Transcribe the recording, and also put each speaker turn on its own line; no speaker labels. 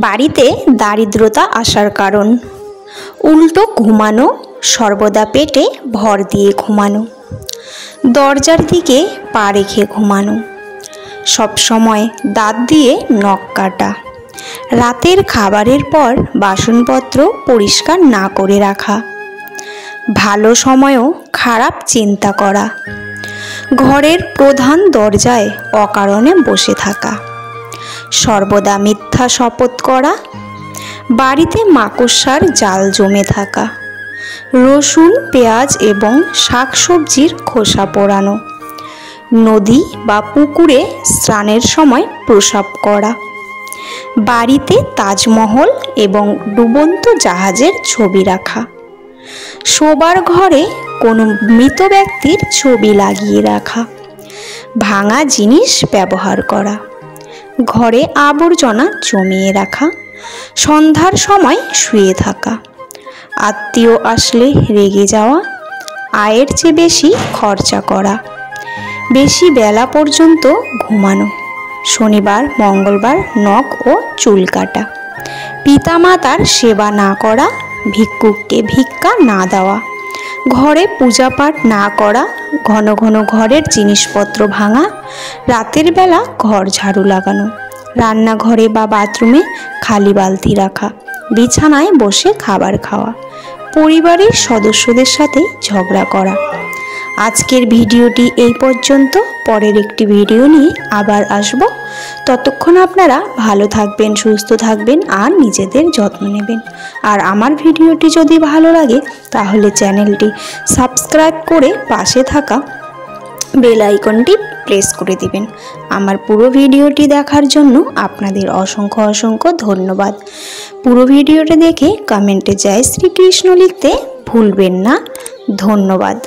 বাড়িতে দারিদ্রতা আসার কারণ। উল্টো ঘুমানো, সর্বদা পেটে ভর দিয়ে ঘুমানো, দরজার দিকে পা রেখে ঘুমানো, সবসময় দাঁত দিয়ে নখ কাটা, রাতের খাবারের পর বাসনপত্র পরিষ্কার না করে রাখা, ভালো সময়েও খারাপ চিন্তা করা, ঘরের প্রধান দরজায় অকারণে বসে থাকা, সর্বদা মিথ্যা শপথ করা, বাড়িতে মাকড়সার জাল জমে থাকা, রসুন, পেঁয়াজ এবং শাকসবজির খোসা পোড়ানো, নদী বা পুকুরে স্নানের সময় প্রস্রাব করা, বাড়িতে তাজমহল এবং ডুবন্ত জাহাজের ছবি রাখা, শোবার ঘরে কোনো মৃত ব্যক্তির ছবি লাগিয়ে রাখা, ভাঙা জিনিস ব্যবহার করা, ঘরে আবর্জনা জমিয়ে রাখা, সন্ধ্যার সময় শুয়ে থাকা, আত্মীয় আসলে রেগে যাওয়া, আয়ের চেয়ে বেশি খরচা করা, বেশি বেলা পর্যন্ত ঘুমানো, শনিবার মঙ্গলবার নখ ও চুল কাটা, পিতামাতার সেবা না করা, ভিক্ষুককে ভিক্ষা না দেওয়া, ঘরে পূজাপাঠ না করা, ঘন ঘন ঘরের জিনিসপত্র ভাঙা, রাতের বেলা ঘর ঝাড়ু লাগানো, রান্নাঘরে বা বাথরুমে খালি বালতি রাখা, বিছানায় বসে খাবার খাওয়া, পরিবারের সদস্যদের সাথে ঝগড়া করা। আজকের ভিডিওটি এই পর্যন্ত। পরের একটি ভিডিও নিয়ে আবার আসব। ততক্ষণ আপনারা ভালো থাকবেন, সুস্থ থাকবেন আর নিজেদের যত্ন নেবেন। আর আমার ভিডিওটি যদি ভালো লাগে তাহলে চ্যানেলটি সাবস্ক্রাইব করে পাশে থাকা বেল আইকনটি প্রেস করে দিবেন। আমার পুরো ভিডিওটি দেখার জন্য আপনাদের অসংখ্য অসংখ্য ধন্যবাদ। পুরো ভিডিওটি দেখে কমেন্টে জয় শ্রীকৃষ্ণ লিখতে ভুলবেন না। ধন্যবাদ।